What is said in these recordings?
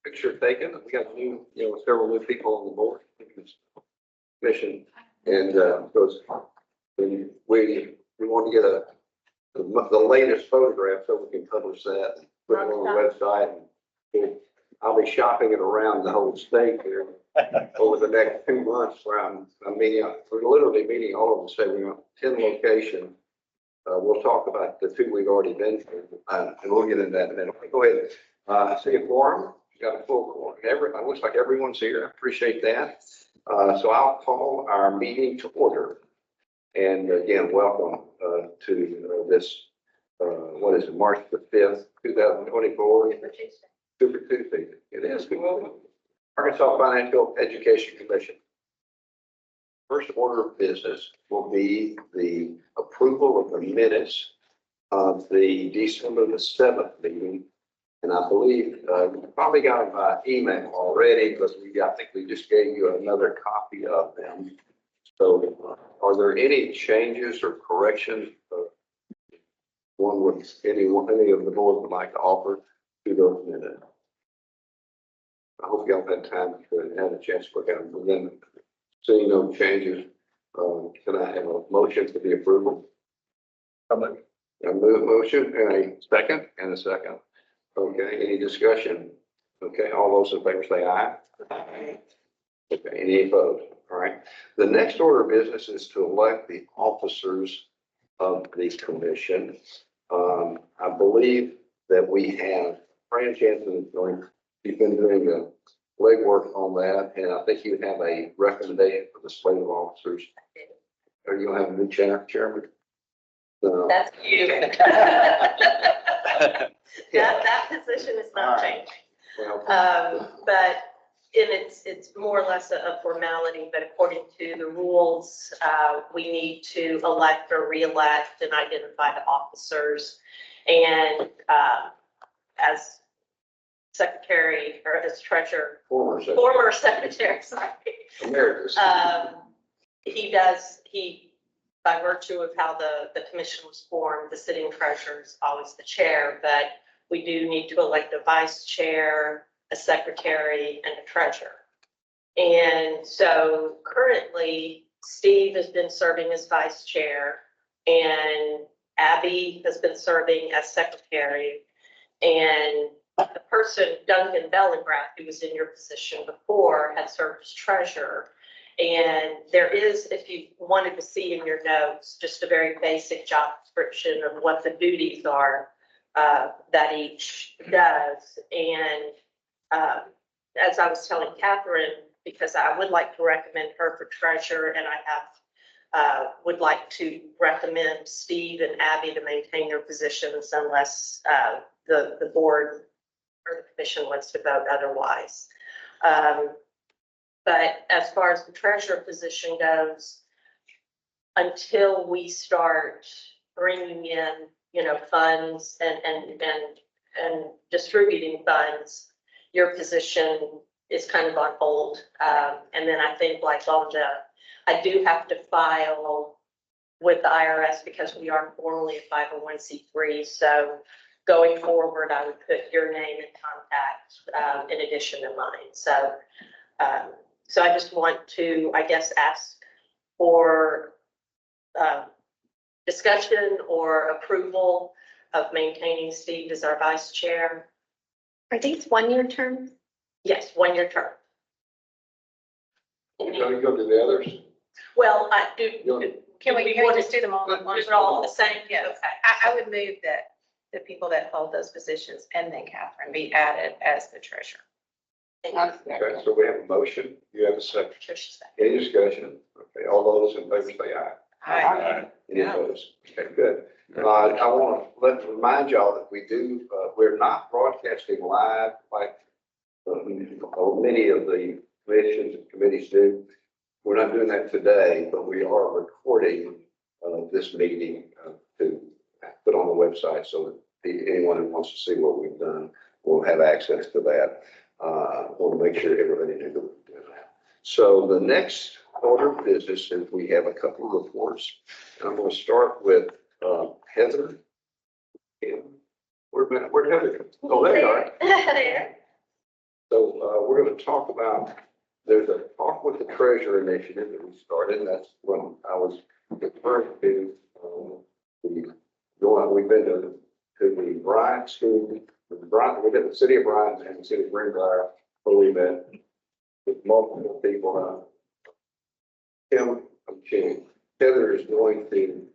picture taken. We got new, several new people on the board, commission, and because we want to get the latest photograph so we can publish that and put it on the website. And I'll be shopping it around the whole state here over the next 2 months. Where I'm meeting, we're literally meeting all over the state. We're on 10 locations. We'll talk about the 2 we've already been through, and we'll get into that in a minute. Go ahead. See a quorum. You got a full quorum. It looks like everyone's here. I appreciate that. So I'll call our meeting to order. And again, welcome to this, what is it, March the 5th, 2024. Super Tuesday. It is. Arkansas Financial Education Commission. First order of business will be the approval of the minutes of the December the 7th meeting. And I believe you probably got them by email already, because I think we just gave you another copy of them. So are there any changes or corrections any of the board would like to offer to those minutes? I hope y'all had time to have a chance to look at them. And then seeing no changes, can I have a motion for the approval? I move motion and a second and a second. Okay, any discussion? Okay, all those in favor say aye. Aye. Okay, any opposed? All right. The next order of business is to elect the officers of the commission. I believe that we have Fran Jansen going. He's been doing the legwork on that, and I think you have a recommendation for the slate of officers. Are you going to have a new chairman? No. That's you. that position is not changing. Well, But it's more or less a formality, but according to the rules, we need to elect or re-elect and identify the officers. And as secretary, or as treasurer, former secretary, sorry, emeritus. he, by virtue of how the commission was formed, the sitting treasurer is always the chair, but we do need to elect a vice chair, a secretary, and a treasurer. And so currently, Steve has been serving as vice chair, and Abby has been serving as secretary, and the person, Duncan Bellingrath, who was in your position before, had served as treasurer. And there is, if you wanted to see in your notes, just a very basic job description of what the duties are that each does. And as I was telling Catherine, because I would like to recommend her for treasurer, and I have would like to recommend Steve and Abby to maintain their positions unless the board or the commission wants to vote otherwise. But as far as the treasurer position goes, until we start bringing in, funds and distributing funds, your position is kind of on hold. And then I think I do have to file with the IRS because we are formally a 501c3. So going forward, I would put your name and contact in addition to mine. So I just want to, I guess, ask for discussion or approval of maintaining Steve as our vice chair. Are these 1-year terms? Yes, 1-year term. You're going to go to the others? Well, I do. Can we just do them all at once? Is it all the same? Yes. Okay. I would move that the people that hold those positions and then Catherine be added as the treasurer. Okay, so we have a motion. You have a second. Patricia second. Any discussion? Okay, all those in favor say aye. Aye. Any opposed? Okay, good. I want to remind y'all that we're not broadcasting live like many of the commissions and committees do. We're not doing that today, but we are recording this meeting to put on the website so that anyone who wants to see what we've done will have access to that. I want to make sure everybody knew that we're doing that. So the next order of business is we have a couple of reports. I'm going to start with Heather. Where'd Heather go? Oh, there you are. There. So, we're gonna talk about, there's a talk with the treasurer initiative that we started, and that's when I was referring to, we've been to the Bryant School, we did the city of Bryant and the city of Greenbrier, where we met with multiple people. Heather is going to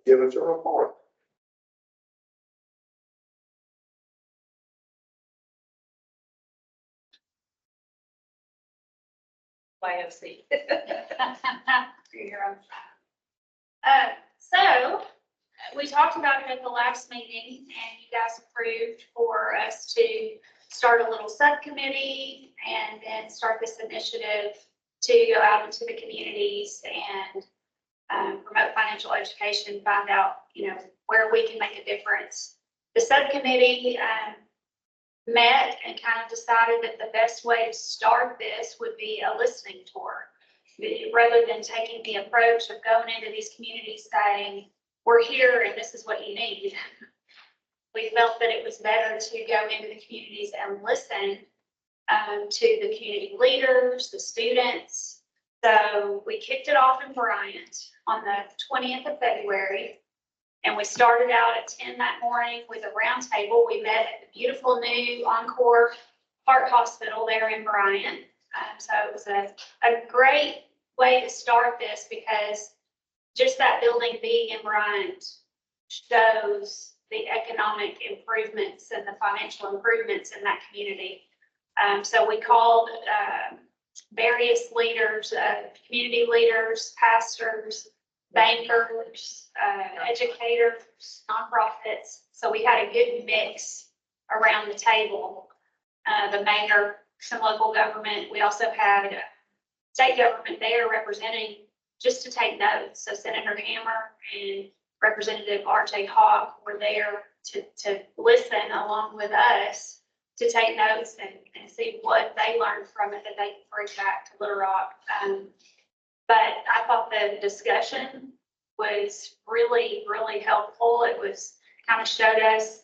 give us a report. YFC. So we talked about it at the last meeting and you guys approved for us to start a little subcommittee and then start this initiative to go out into the communities and promote financial education, find out, where we can make a difference. The subcommittee met and kind of decided that the best way to start this would be a listening tour. Rather than taking the approach of going into these communities saying, we're here and this is what you need. We felt that it was better to go into the communities and listen to the community leaders, the students. So we kicked it off in Bryant on the 20th of February. And we started out at 10 that morning with a round table. We met at the beautiful new Encore Heart Hospital there in Bryant. So it was a great way to start this because just that building being in Bryant shows the economic improvements and the financial improvements in that community. So we called various leaders, community leaders, pastors, bankers, educators, nonprofits. So we had a good mix around the table. The mayor, some local government. We also had state government there representing just to take notes. So Senator Hammer and Representative R.J. Hawk were there to listen along with us to take notes and see what they learned from it that they can bring back to Little Rock. But I thought the discussion was really, really helpful. It was kind of showed us,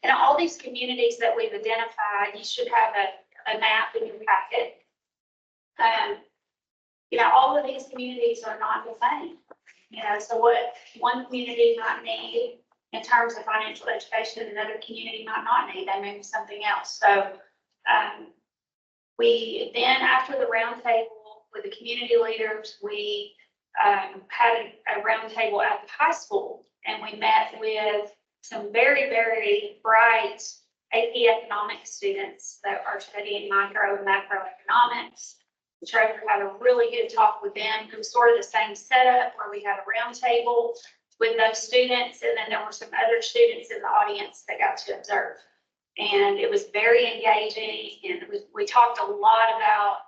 and all these communities that we've identified, you should have a map in your packet. All of these communities are not the same. So what one community might need in terms of financial education, another community might not need. They may be something else. So we then, after the roundtable with the community leaders, we had a roundtable at the high school, and we met with some very, very bright AP economics students that are studying micro and macroeconomics. The treasurer had a really good talk with them. It was sort of the same setup where we had a roundtable with those students, and then there were some other students in the audience that got to observe. And it was very engaging, and we talked a lot about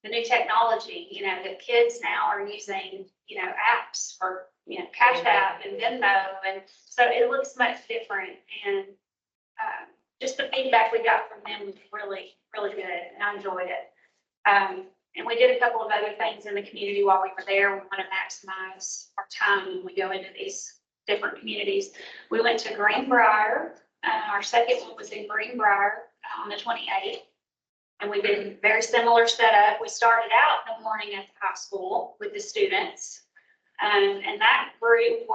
the new technology. The kids now are using, apps for, Cash App and Venmo, and so it looks much different. And just the feedback we got from them was really, really good, and I enjoyed it. And we did a couple of other things in the community while we were there. We want to maximize our time when we go into these different communities. We went to Greenbrier. Our second one was in Greenbrier on the 28th. And we did a very similar setup. We started out in the morning at the high school with the students. And that group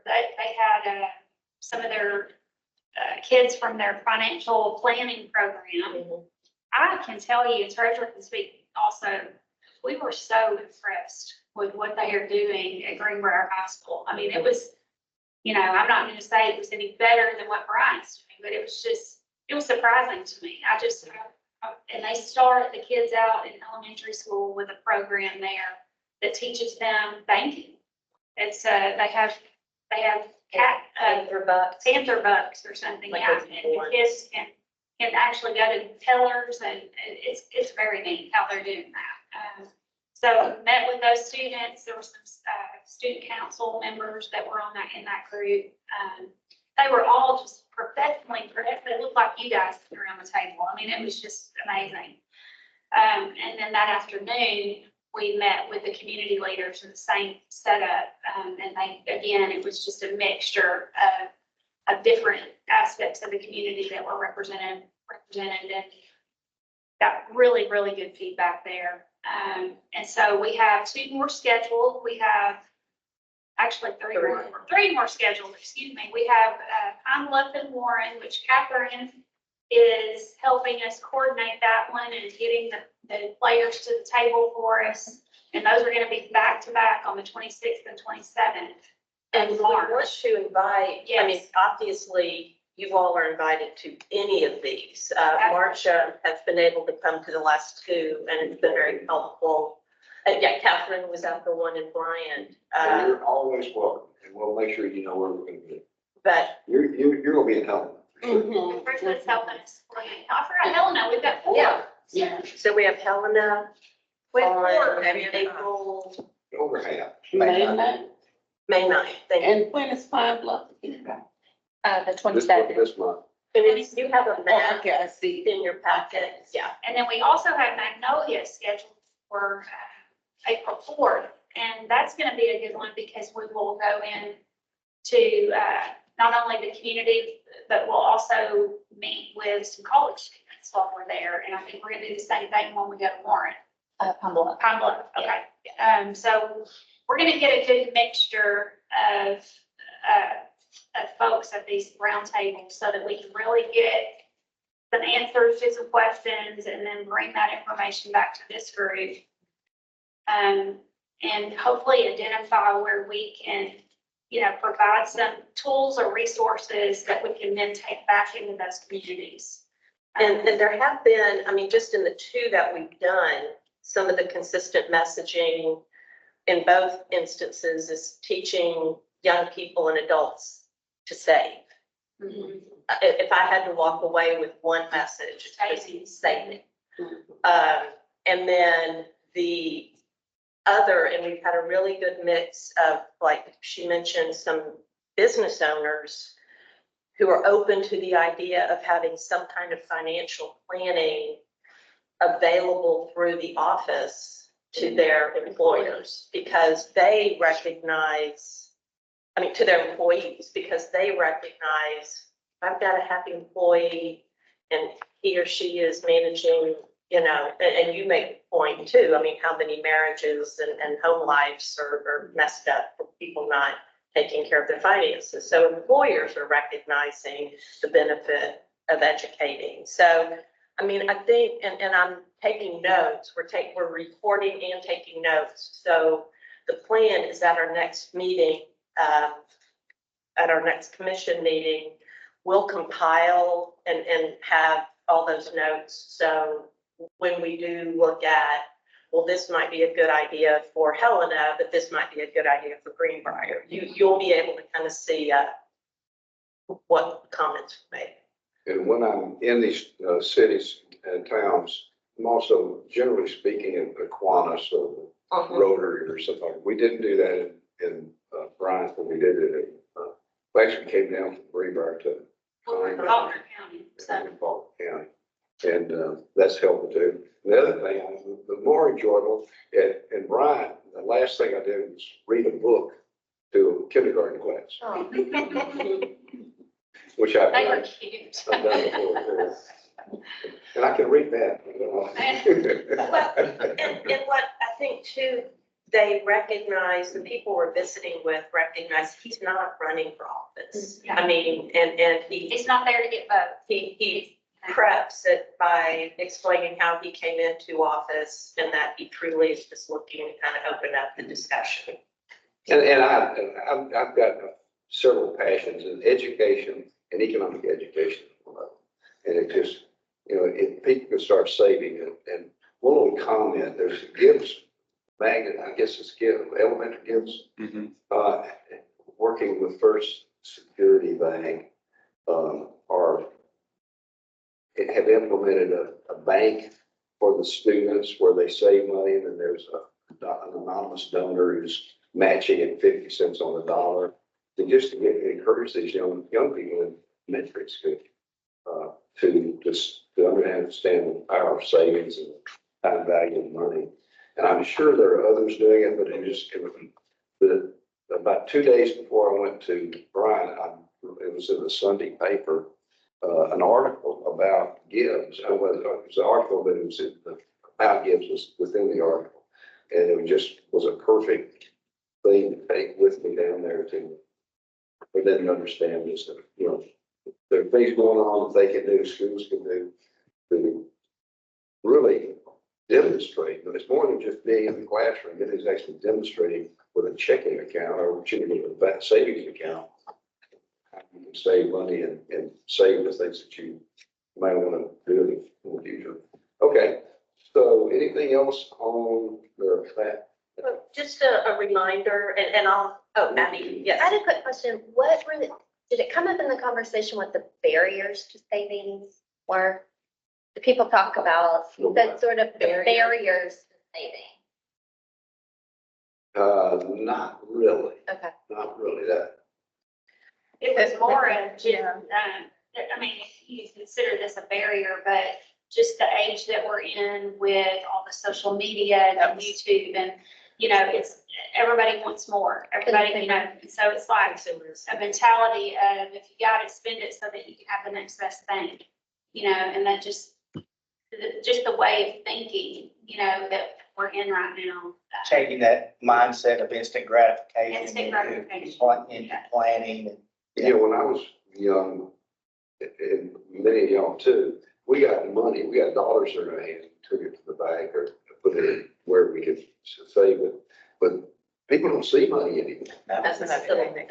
they had some of their kids from their financial planning program. Mm-hmm. I can tell you, treasurer can speak also, we were so impressed with what they are doing at Greenbrier High School. I mean, it was, I'm not going to say it was any better than what Bryant's doing, but it was surprising to me. And they start the kids out in elementary school with a program there that teaches them banking. It's they have Panther bucks or something. Like And the kids can actually go to tellers, and it's very neat how they're doing that. So met with those students. There were some student council members that were in that group. They were all just professionally. They looked like you guys around the table. I mean, it was just amazing. And then that afternoon, we met with the community leaders in the same setup. And it was just a mixture of different aspects of the community that were represented. And got really, really good feedback there. And so we have 2 more scheduled. We have actually 3 more scheduled, excuse me. We have Pine Bluff and Warren, which Catherine is helping us coordinate that one and getting the players to the table for us. And those are going to be back to back on the 26th and 27th. And we want to invite, I mean, Yes. obviously, you all are invited to any of these. Marcia has been able to come to the last 2, and it's been very helpful. And yeah, Catherine was at the one in Bryant. And you're always welcome, and we'll make sure you know where we're gonna be. But You're gonna be in Helena. Bridget's helping us coordinate. I forgot Helena, we've got 4. Yeah. So we have Helena With on 4, April, Over half. May 9th. May 9th. Thank you. And when is Pine Bluff? The This 27th. this month. And it's, you have a Oh, map okay, I see. in your packet. Yeah. And then we also have Magnolia scheduled for April 4th. And that's going to be a good one because we will go in to not only the community, but we'll also meet with some college students while we're there. And I think we're going to do the same thing when we go to Warren. Pine Bluff. Pine Bluff, okay. So we're going to get a good mixture of folks at these roundtables so that we can really get some answers to some questions and then bring that information back to this group. And hopefully identify where we can, provide some tools or resources that we can then take back into those communities. And there have been, I mean, just in the 2 that we've done, some of the consistent messaging in both instances is teaching young people and adults to save. If I had to walk away with one message, it's saving. And then the other, and we've had a really good mix of, like she mentioned, some business owners who are open to the idea of having some kind of financial planning available through the office to their employers, because they recognize, I mean, to their employees, because they recognize, I've got a happy employee and he or she is managing, and you make the point too. I mean, how many marriages and home lives are messed up for people not taking care of their finances. So employers are recognizing the benefit of educating. So, I mean, I think, and I'm taking notes, we're recording and taking notes. So the plan is at our next meeting, at our next commission meeting, we'll compile and have all those notes. So when we do look at, well, this might be a good idea for Helena, but this might be a good idea for Greenbrier, you'll be able to kind of see what comments were made. And when I'm in these cities and towns, I'm also generally speaking in Aquinas or Rotary or something. We didn't do that in Bryant, but we did it in, we actually came down from Greenbrier to Faulkner County. Faulkner County. And that's helpful too. The other thing, the more enjoyable, in Bryant, the last thing I did was read a book to a kindergarten class, which I've They were done. cute. I've done before too. And I can read that. Well, and what I think too, they recognize, the people we're visiting with recognize he's not running for office. Yeah. I mean, and He's not there to get votes. he preps it by explaining how he came into office and that he truly is just looking to kind of open up the discussion. And I've got several passions in education and economic education. And it just, if people can start saving it, and one little comment, there's Gibbs magnet, I guess it's Gibbs, Elementary Gibbs, working with First Security Bank, have implemented a bank for the students where they save money, and then there's an anonymous donor who's matching it 50 cents on the dollar to just encourage these young people in elementary school to understand the power of savings and the time value of money. And I'm sure there are others doing it, but about 2 days before I went to Bryant, it was in the Sunday paper, an article about Gibbs. It was an article, but it was about Gibbs was within the article. And it was a perfect thing to take with me down there for them to understand this, you know, there are things going on that they can do, schools can do, to really demonstrate, but it's more than just being in the classroom, it is actually demonstrating with a checking account or a savings account. How you can save money and save the things that you might want to do in the future. Okay, so anything else on that? Well, just a reminder, and Abby, I yes. had a quick question. Did it come up in the conversation what the barriers to savings were? Do people talk about that sort of the barriers to saving? Not really, Okay. not really that. It was more of just, I mean, if you consider this a barrier, but just the age that we're in with all the social media and YouTube and, you know, everybody wants more, everybody, you know, so it's like Consumers. a mentality of if you got it, spend it so that you can have the next best thing, you know, and that just the way of thinking, you know, that we're in right now. Changing that mindset of instant gratification. Instant gratification. Into planning. And You know, when I was young, and many of y'all too, we got money, we got dollars in our hand, took it to the bank or put it in where we could save it. But people don't see money anymore. That's the kids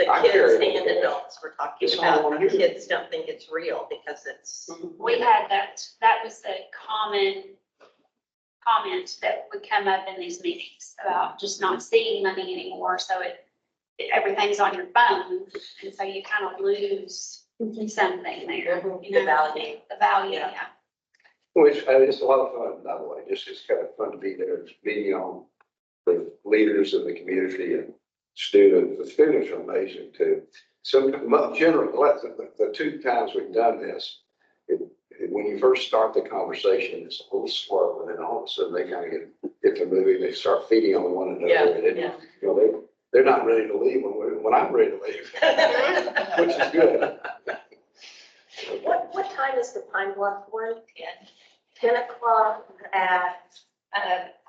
I carry it. and adults we're talking It's about. all The on here. kids don't think it's real because it's. We had that was a common comment that would come up in these meetings about just not seeing money anymore. So everything's on your phone. And so you kind of lose something there, you know, The value. the value, Yeah. yeah. Which, I mean, it's a lot of fun, by the way, it's kind of fun to be there, meeting on the leaders of the community and students. The students are amazing too. So generally, the two times we've done this, when you first start the conversation, it's a little slow, and then all of a sudden they kind of get to moving, they start feeding on one another. Yeah, and yeah. You know, they're not ready to leave when I'm ready to leave, which is good. What time is the Pine Bluff one? 10 o'clock at,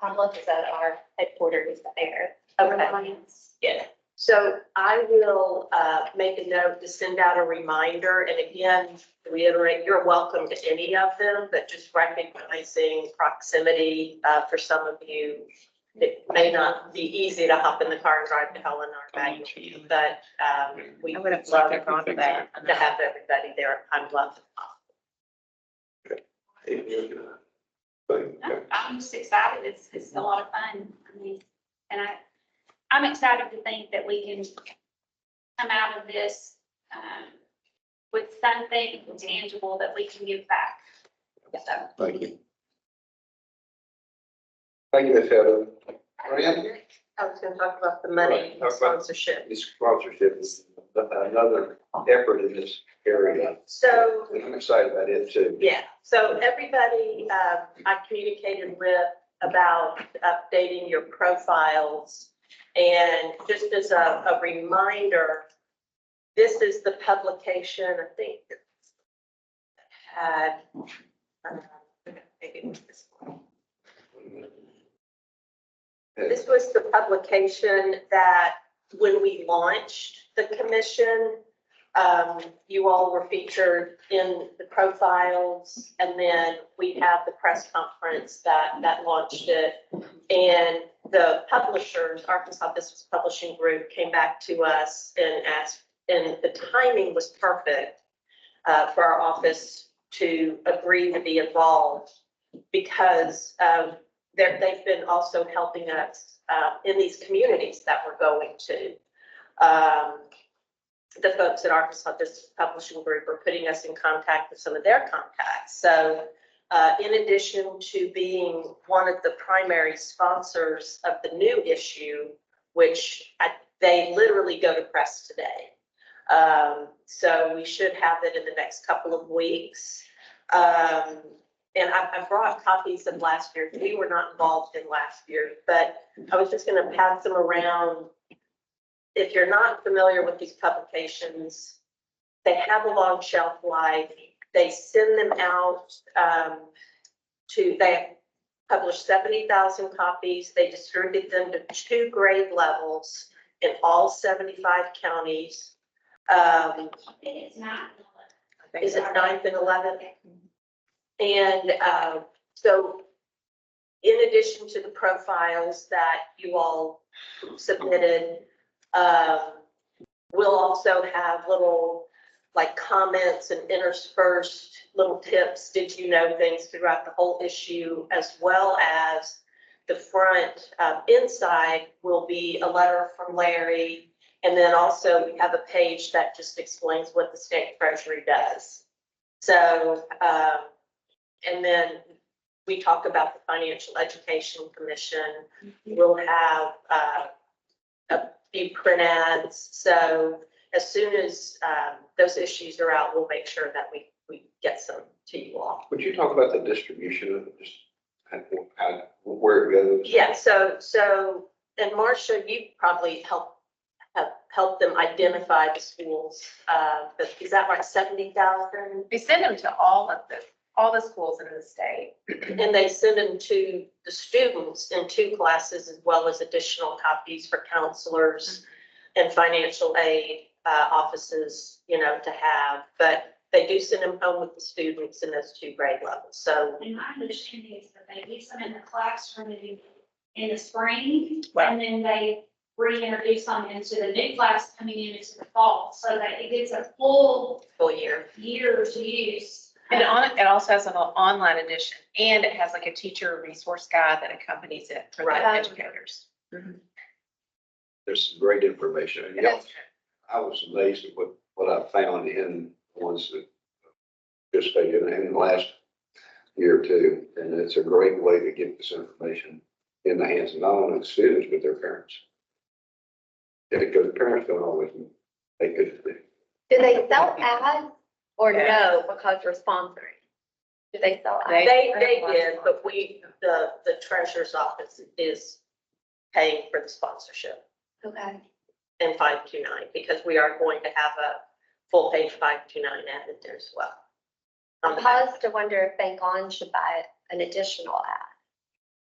Pine Bluff is at our headquarters there. okay. Yeah. So I will make a note to send out a reminder. And again, to reiterate, you're welcome to any of them, but just recognizing proximity for some of you. It may not be easy to hop in the car and drive to Helen or Maggie, but we I would would have have loved loved to gone to that. to have everybody there at Pine Bluff. I'm just excited. It's a lot of fun. I mean, and I'm excited to think that we can come out of this with something tangible that we can give back. So, Thank you. Thank you, Ms. Heather. Fran? I was gonna talk about the money Right, talk about- sponsorship. This sponsorship is another effort in this area, So, and I'm excited about it too. yeah, so everybody, I communicated with about updating your profiles. And just as a reminder, this is the publication, I think, that had, maybe it was this one. This was the publication that when we launched the commission, you all were featured in the profiles, and then we had the press conference that launched it. And the publishers, Arkansas Business Publishing Group, came back to us and asked, and the timing was perfect for our office to agree to be involved because they've been also helping us in these communities that we're going to. The folks at Arkansas Business Publishing Group are putting us in contact with some of their contacts. So in addition to being one of the primary sponsors of the new issue, which they literally go to press today. So we should have it in the next couple of weeks. And I brought copies of last year. We were not involved in last year, but I was just going to pass them around. If you're not familiar with these publications, they have a long shelf life. they send them out, they publish 70,000 copies. They distribute them to 2 grade levels in all 75 counties. I think it's not. Is it 9th and 11th? And so in addition to the profiles that you all submitted, we'll also have little like comments and interspersed little tips. Did you know things throughout the whole issue, as well as the front inside will be a letter from Larry. And then also we have a page that just explains what the state treasury does. So, and then we talk about the Financial Education Commission. We'll have a few print ads. So as soon as those issues are out, we'll make sure that we get some to you all. Would you talk about the distribution of just where it goes? Yeah, so, and Marcia, you probably have helped them identify the schools. But is that right, 70,000? We send them to all the schools in the state. And they send them to the students in 2 classes, as well as additional copies for counselors and financial aid offices, you know, to have. But they do send them home with the students in those 2 grade levels. So, And my understanding is that they use them in the classroom in the spring, Wow. and then they reintroduce them into the new class coming into the fall, so that it gets a full year. year's use. And it also has an online edition, and it has like a teacher resource guide that accompanies it for the Right. educators. There's some great information. And, And that's- I was amazed at what I found in ones that participated in the last year or two. And it's a great way to get this information in the hands of not only the students, but their parents. And because parents don't always make good decisions. Do they sell ads or Yeah. no, because we're sponsoring? Do they sell ads? They did, but the treasurer's office is paying for the sponsorship Okay. in 529, because we are going to have a full page 529 added there as well. I paused to wonder if Bank On should buy an additional ad.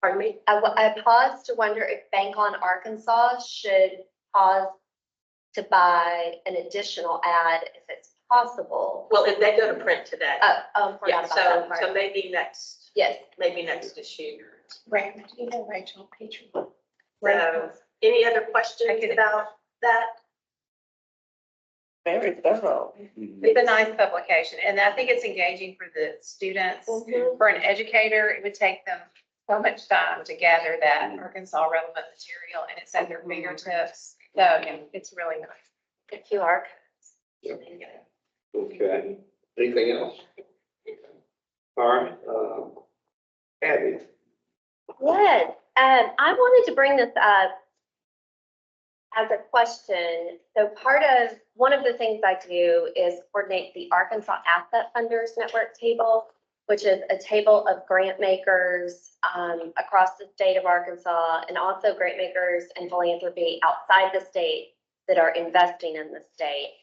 Pardon me? I paused to wonder if Bank On Arkansas should pause to buy an additional ad if it's possible. Well, if they go to print today. Forgot Yeah, about that so part. maybe next Yes. issue. Right, you know, Rachel, Petrie. So, any other questions about that? Very thorough. It's a nice publication, and I think it's engaging for the students. For an educator, it would take them so much time to gather that Arkansas relevant material, and it's at their fingertips. So, yeah, it's really nice. The QR Okay. Anything else? All right. Abby. Yes, I wanted to bring this up as a question. So one of the things I do is coordinate the Arkansas Asset Funders Network table, which is a table of grant makers across the state of Arkansas, and also grant makers and philanthropy outside the state that are investing in the state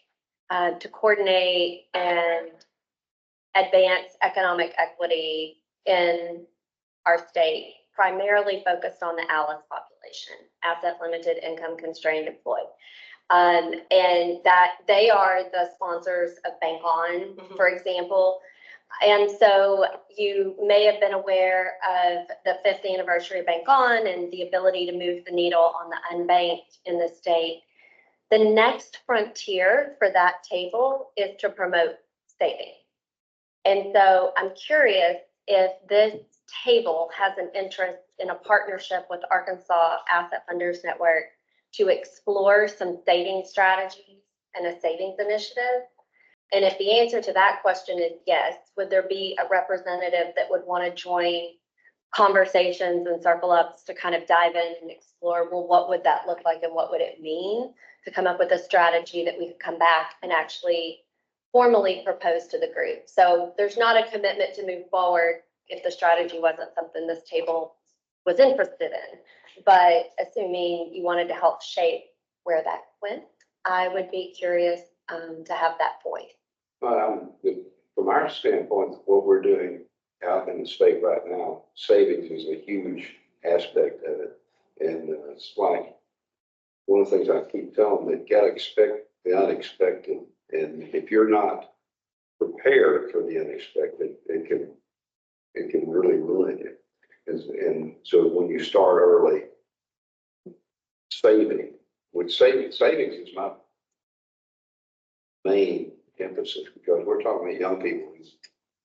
to coordinate and advance economic equity in our state, primarily focused on the ALICE population, asset limited, income constrained, employed. And that they are the sponsors of Bank On, for example. And so you may have been aware of the 5th anniversary of Bank On and the ability to move the needle on the unbanked in the state. The next frontier for that table is to promote saving. And so I'm curious if this table has an interest in a partnership with Arkansas Asset Funders Network to explore some saving strategies and a savings initiative. And if the answer to that question is yes, would there be a representative that would want to join conversations and circle ups to kind of dive in and explore, well, what would that look like and what would it mean to come up with a strategy that we could come back and actually formally propose to the group? So there's not a commitment to move forward if the strategy wasn't something this table was interested in. But assuming you wanted to help shape where that went, I would be curious to have that point. The from our standpoint, what we're doing out in the state right now, savings is a huge aspect of it. And it's like, one of the things I keep telling them, they've got to expect the unexpected. And if you're not prepared for the unexpected, it can really ruin you. And so when you start early, savings is my main emphasis, because we're talking about young people,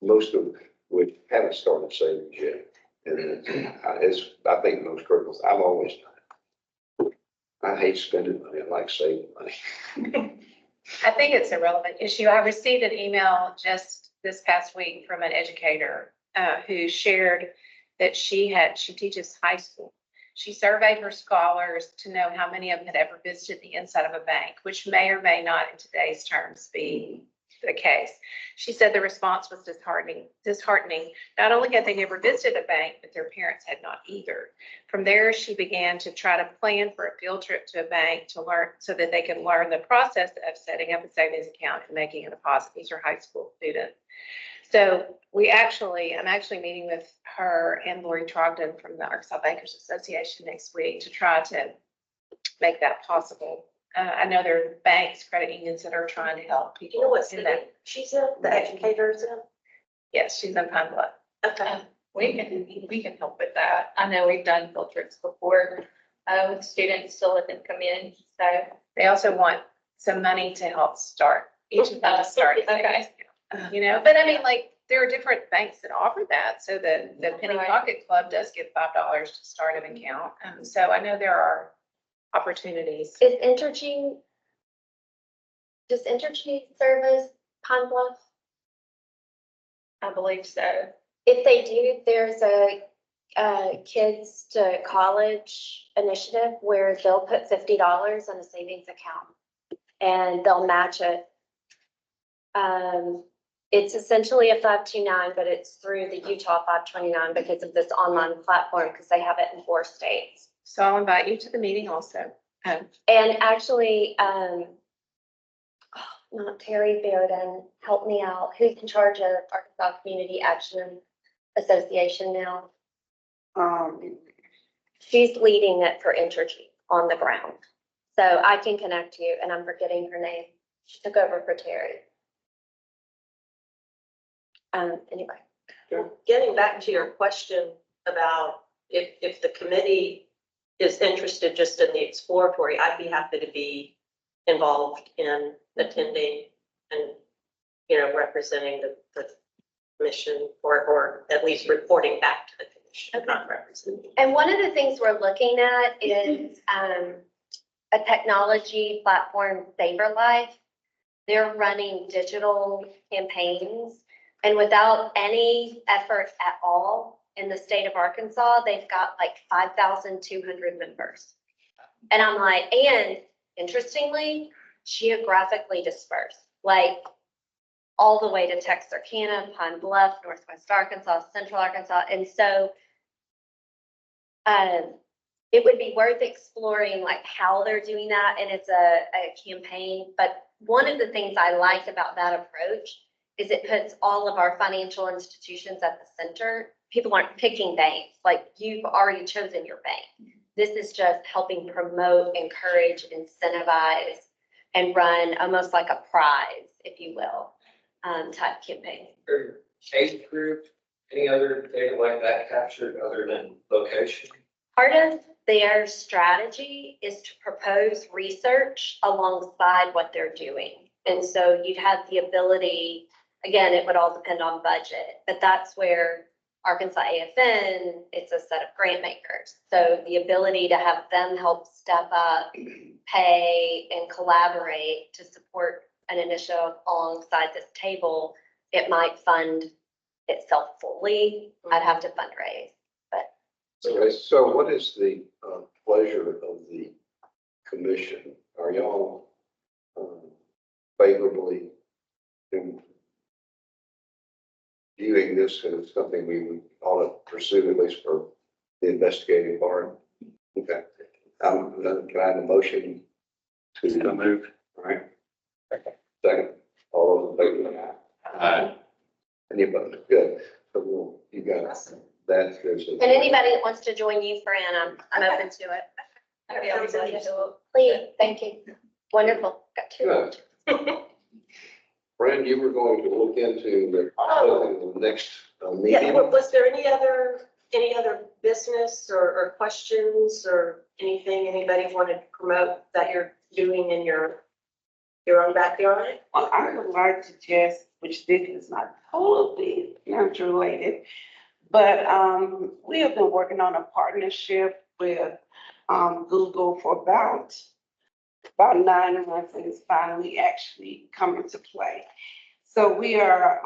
most of which haven't started savings yet. And I think most critical. I've always done it. I hate spending money. I like saving money. I think it's a relevant issue. I received an email just this past week from an educator who shared that she teaches high school. She surveyed her scholars to know how many of them had ever visited the inside of a bank, which may or may not in today's terms be the case. She said the response was disheartening. Not only had they never visited a bank, but their parents had not either. From there, she began to try to plan for a field trip to a bank to learn, so that they could learn the process of setting up a savings account and making a deposit. These are high school students. So I'm actually meeting with her and Lori Trogdon from the Arkansas Bankers Association next week to try to make that possible. I know there are banks, credit unions that are trying to help Do people. you know what in city that. she's in, the educators in? Yes, she's in Pine Bluff. Okay. We can help with that. I know we've done field trips before, with students to let them come in, so. They also want some money to help start, each of them to start. a savings Okay. account, You know, but I mean, like, there are different banks that offer that. So the Penny Right. Pocket Club does give $5 to start an account. So I know there are opportunities. Does Entergy service Pine Bluff? I believe so. If they do, there's a kids to college initiative where they'll put $50 on a savings account and they'll match it. It's essentially a 529, but it's through the Utah 529 because of this online platform, because they have it in 4 states. So I'll invite you to the meeting also. And actually, not Terry Bearden, help me out, who's in charge of Arkansas Community Action Association now? She's leading it for Entergy on the ground. So I can connect you, and I'm forgetting her name. She took over for Terry. Anyway. Getting back to your question about if the committee is interested just in the exploratory, I'd be happy to be involved in attending and, representing the commission or at least reporting back to the commission, not representing. And one of the things we're looking at is a technology platform, Saver Life. They're running digital campaigns, and without any effort at all in the state of Arkansas, they've got like 5,200 members. And I'm like, and interestingly, geographically dispersed, like all the way to Texarkana, Pine Bluff, Northwest Arkansas, Central Arkansas. And so it would be worth exploring like how they're doing that. And it's a campaign. But one of the things I like about that approach is it puts all of our financial institutions at the center. People aren't picking banks, like you've already chosen your bank. This is just helping promote, encourage, incentivize, and run almost like a prize, if you will, type campaign. Or age group, any other data like that captured other than location? Part of their strategy is to propose research alongside what they're doing. And so you'd have the ability, again, it would all depend on budget, but that's where Arkansas AFN, it's a set of grant makers. So the ability to have them help step up, pay, and collaborate to support an initiative alongside this table, it might fund itself fully. I'd have to fundraise. Okay, so what is the pleasure of the commission? Are y'all favorably in viewing this as something we would ought to pursue, at least for the investigative part? Okay. Can I have a motion to move? All right. Second, all those in favor? Aye. Anybody, good. So you got that's good. And anybody that wants to join you, Fran, I'm open to it. Please, thank you. Wonderful. Got two. Good. Brand, you were going to look into the next Yeah, meeting. was there any other business or questions or anything anybody wanted to promote that you're doing in your own backyard? Well, I would like to just, which this is not totally nurture related, but we have been working on a partnership with Google for about 9 months, and it's finally actually coming to play. So we are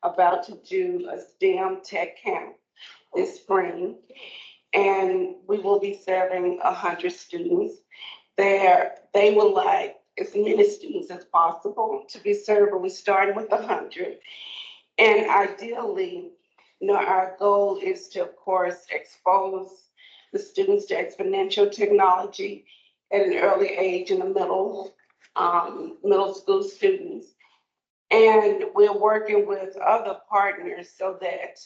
about to do a STEM tech camp this spring, and we will be serving 100 students. They would like as many students as possible to be served, but we're starting with 100. And ideally, our goal is to, of course, expose the students to exponential technology at an early age in the middle school students. And we're working with other partners so that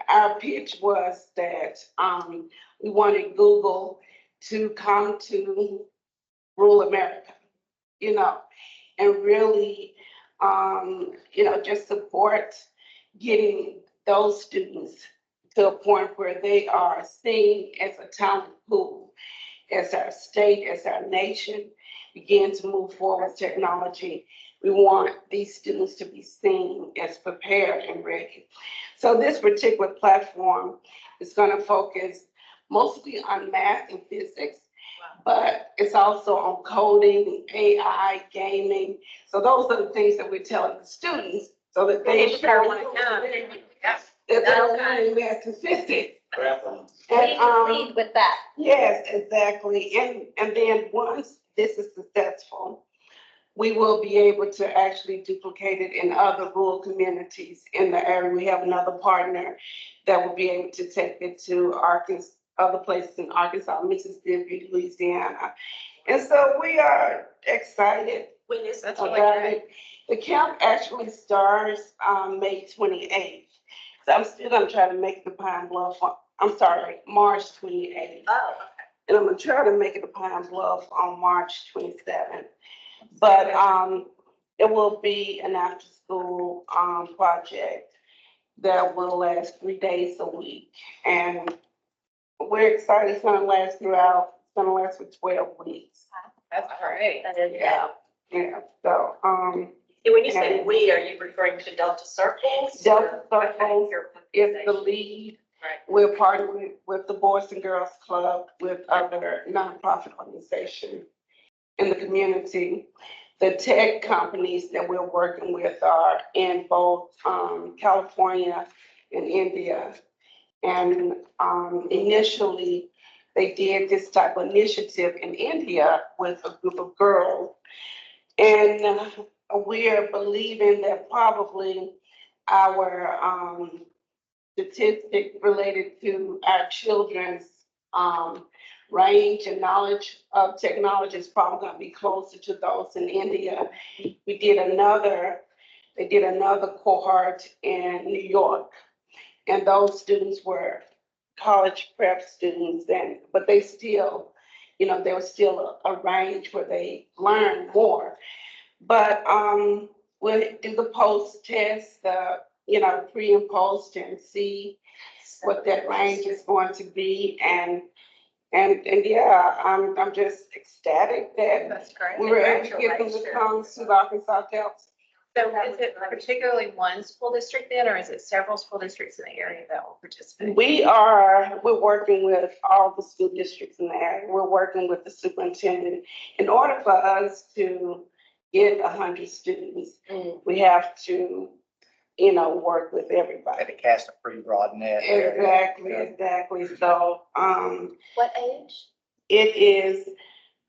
our pitch was that we wanted Google to come to rural America, and really, just support getting those students to a point where they are seen as a talent pool, as our state, as our nation begin to move forward with technology. We want these students to be seen as prepared and ready. So this particular platform is going to focus mostly on math and physics, but it's also on coding, AI, gaming. So those are the things that we're telling the students so that they Sure wanna come. that they're learning math and physics. Lead And, with that. yes, exactly. And then once this is successful, we will be able to actually duplicate it in other rural communities in the area. We have another partner that will be able to take it to Arkansas, other places in Arkansas, Mississippi, Louisiana. And so we are excited When is That's that? really about great. it. The camp actually starts May 28th. So I'm still gonna try to make the Pine Bluff, March 28th. Oh, And I'm gonna try to make it to Pine Bluff on March 27th. But it will be an after-school project that will last 3 days a week. And we're excited. It's gonna last throughout, it's gonna last for 12 weeks. That's great. That is, Yeah, so, And when you say we, are you referring to Delta Circles? Delta or- Circles Okay, is the lead. Right. We're partnering with the Boys and Girls Club, with other nonprofit organizations in the community. The tech companies that we're working with are in both California and India. And initially, they did this type of initiative in India with a group of girls. And we are believing that probably our statistic related to our children's range and knowledge of technology is probably going to be closer to those in India. They did another cohort in New York, and those students were college prep students, but they still, there was still a range where they learned more. But we'll do the post test, pre and post, and see what that range is going to be. And yeah, I'm just ecstatic that That's great. we were able to get them to come to the Arkansas Delta. So is it particularly one school district then, or is it several school districts in the area that will participate? We're working with all the school districts in the area. We're working with the superintendent. In order for us to get 100 students, we have to, work with everybody. Had to cast a pretty broad net. Exactly. So, what age? it is,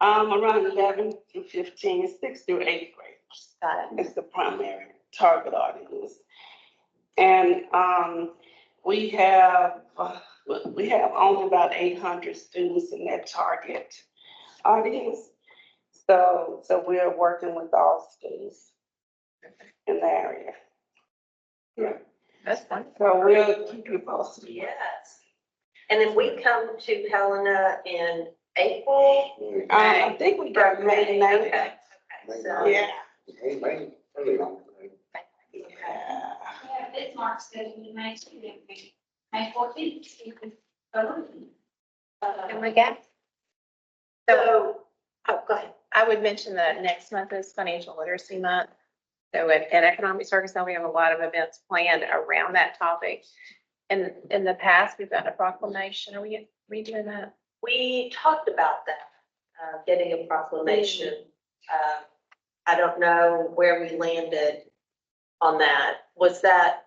around 11 to 15, 6th through 8th graders. Got it. It's the primary target audience. And, we have only about 800 students in that target audience. So we're working with all students in the area. That's fun. So we'll keep you posted. Yes. And then we come to Helena in April. I think we got May 9th. Okay, so. Yeah. Hey, man, early on. Yeah. Yeah, Bismarck's good in May, too, May 14th. And we got, so So, oh, go ahead. I would mention that next month is Financial Literacy Month. So at Economic Circus, now we have a lot of events planned around that topic. And in the past, we've done a proclamation. Are we doing that? We talked about that, getting a proclamation. I don't know where we landed on that. Was that,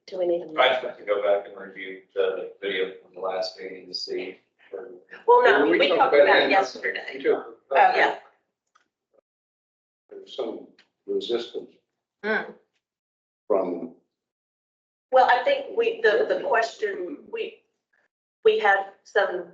do we need a? I just have to go back and review the video from the last meeting to see. Well, no, we talked about it yesterday. Oh, Yeah. There's some resistance Hmm. from, Well, I think the question, we had some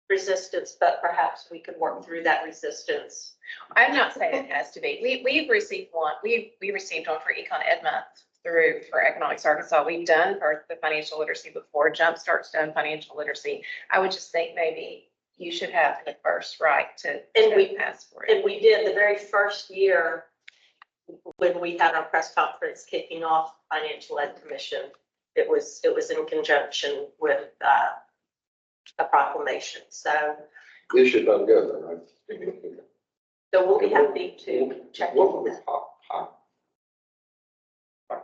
resistance, but perhaps we could work through that resistance. I'm not saying it has to be. We've received one. We received one for Econ Ed Month for Economics Arkansas. We've done for the financial literacy before. Jumpstart's done financial literacy. I would just think maybe you should have the first right to ask for it. And we did the very first year when we had our press conference kicking off Financial Ed Commission. It was in conjunction with a proclamation. So this should not go there, right? we'll be happy to check What into would that the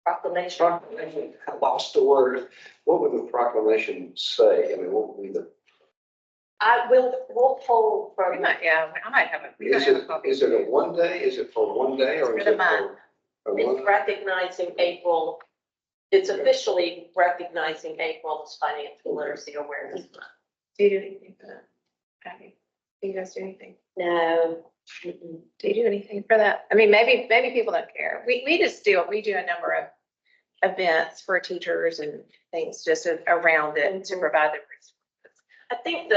proclamation. proclamation, I lost the word. What would the proclamation say? I mean, what would be the, We'll pull We from, might, yeah, I might have a. we is might have a it, copy. is it a one day? Is it for one day or It's is for it the month. for a it's month? recognizing April. It's officially recognizing April as Financial Literacy Awareness Month. Do you do anything for that? Abby, do you guys do anything? No. Do you do anything for that? I mean, maybe people don't care. We just do, we do a number of events for teachers and things just around it to provide the. I think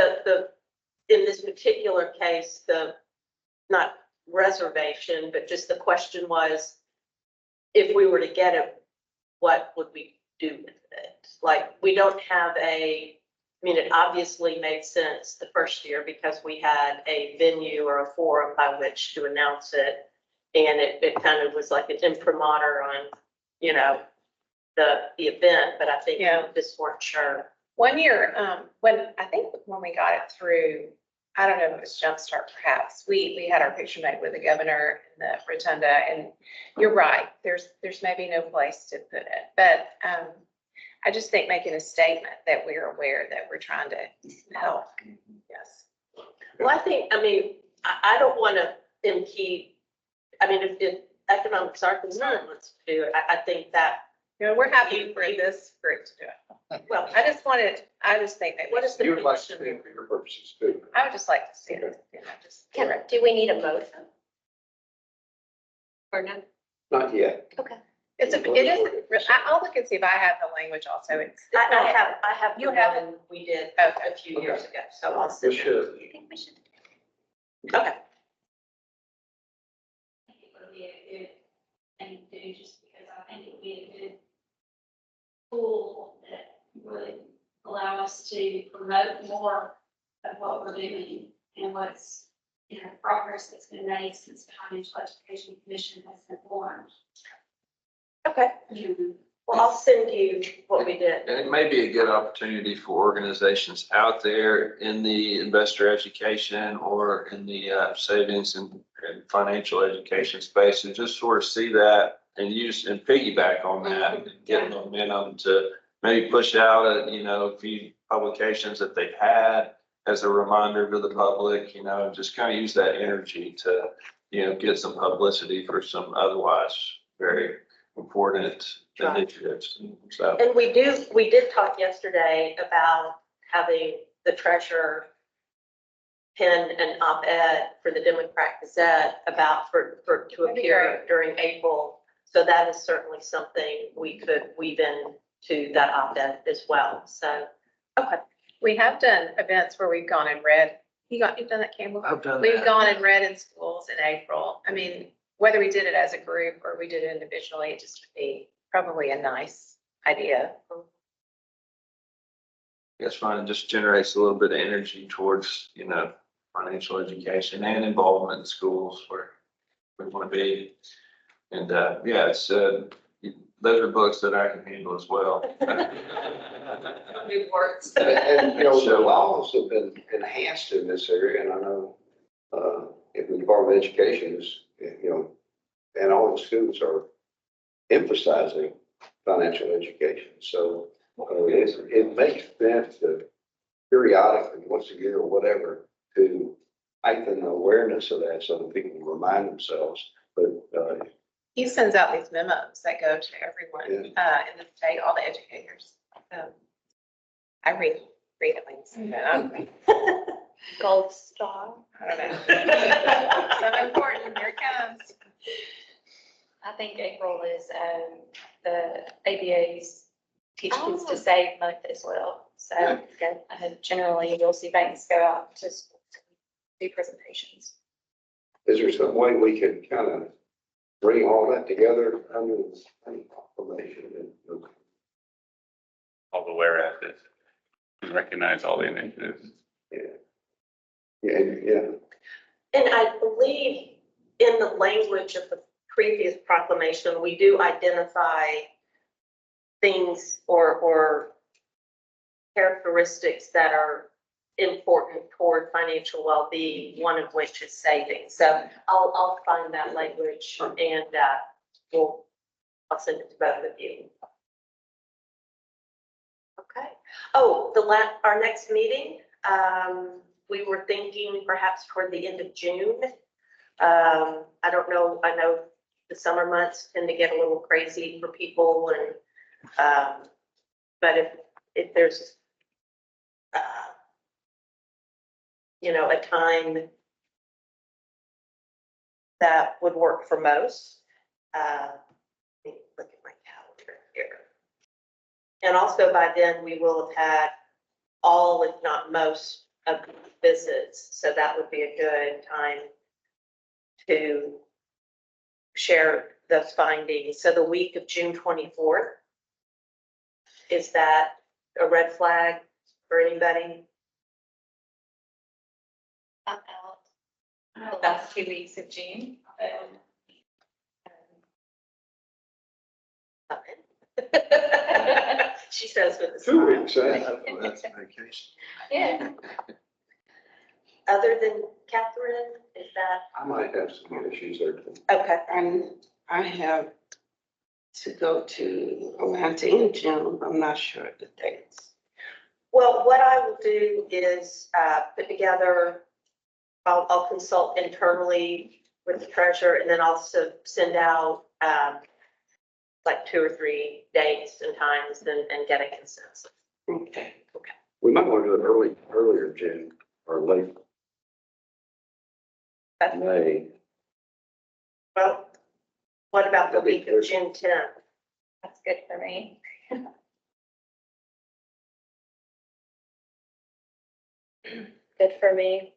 in this particular case, not reservation, but just the question was, if we were to get it, what would we do with it? Like, we don't have I mean, it obviously made sense the first year because we had a venue or a forum by which to announce it. And it kind of was like an imprimatur on, the event, but I think we Yeah. just weren't sure. One year, when we got it through, I don't know if it was Jumpstart perhaps, we had our picture made with the governor in the rotunda, and you're right, there's maybe no place to put it, but, I just think making a statement that we're aware that we're trying to help. Yes. Well, I don't want to impede, if Economics Arkansas wants to do it, I think that, We're happy for this group to do it. well, I just think that. What is the You would like to commission? see it for your purposes too. I would just like to see it, just. Do we need a motion? Or no? Not yet. It is, I'll look and see if I have the language also. I have You the have one we did Okay. a few years ago, so I'll send We it. should. I think we should. Okay. I think it would be a good thing to do, just because I think it would be a good tool that would allow us to promote more of what we're doing and what's, progress that's been made since the Financial Education Commission has been formed. Okay. Well, I'll send you what we did. And it may be a good opportunity for organizations out there in the investor education or in the savings and financial education space to just sort of see that and use and piggyback on that and get momentum to maybe push out a few publications that they've had as a reminder to the public, just kind of use that energy to, get some publicity for some otherwise very important initiatives. So. And we did talk yesterday about having the treasurer pen an op-ed for the Democrat Gazette to appear during April. So that is certainly something we could weave in to that op-ed as well. So, okay. We have done events where we've gone and read. You've done that, Campbell? I've done We've that. gone and read in schools in April. I mean, whether we did it as a group or we did it individually, it just would be probably a nice idea. That's fine. It just generates a little bit of energy towards, financial education and involvement in schools where we want to be. And, yeah, it's, those are books that I can handle as well. New words. And, the laws have been enhanced in this area, and I know, if the Department of Education is, and all the schools are emphasizing financial education. So, it makes sense to periodically, once a year or whatever, to heighten the awareness of that so that people remind themselves. But, He sends out these memos that go to everyone in the state, all the educators. I read them. Gold star. I don't know. So important, here it comes. I think April is, the ABA's Teach Kids to Save month as well. So generally you'll see banks go out to schools to do presentations. is there some way we can kind of bring all that together under the same proclamation? And, all the whereas, and recognize all the initiatives. yeah. And I believe in the language of the previous proclamation, we do identify things or characteristics that are important toward financial well-being, one of which is saving. So I'll find that language and I'll send it to both of you. Okay. Oh, our next meeting, we were thinking perhaps toward the end of June. I don't know, I know the summer months tend to get a little crazy for people and, but if there's, a time that would work for most, let me look at my calendar here. And also by then we will have had all, if not most, of the visits. So that would be a good time to share those findings. So the week of June 24th, is that a red flag for anybody? I'm out the last 2 weeks of June. She says with a 2 smile. weeks, eh? That's vacation. Yeah. Other than Catherine, is that, I might have some issues there too. okay. And I have to go to Atlanta in June. I'm not sure of the dates. Well, what I will do is put together, I'll consult internally with the treasurer and then also send out like 2 or 3 dates and times and get a consensus. Okay. We might want to do it earlier June or late May. Well, what about the week of June 10th? That's good for me. Good for me.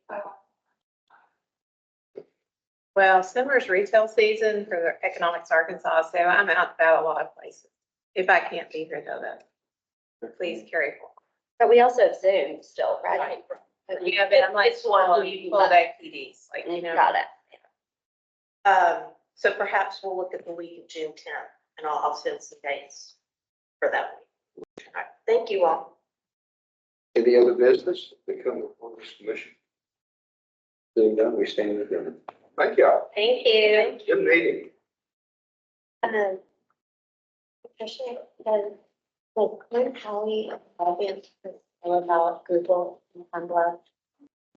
Well, summer's retail season for the Economics Arkansas, so I'm out about a lot of places. If I can't be here though, then please carry forward. But we also have Zoom still, right? Right. Yeah, but I'm like It's one week. full day PDs, like, Got it. So perhaps we'll look at the week of June 10th and I'll send some dates for that week. All right. Thank you all. Any other business that come before this commission? Seeing none, we stand adjourned. Thank y'all. Thank you. Good meeting. Patricia, like, Glenn Howie, about Google and Tumblr,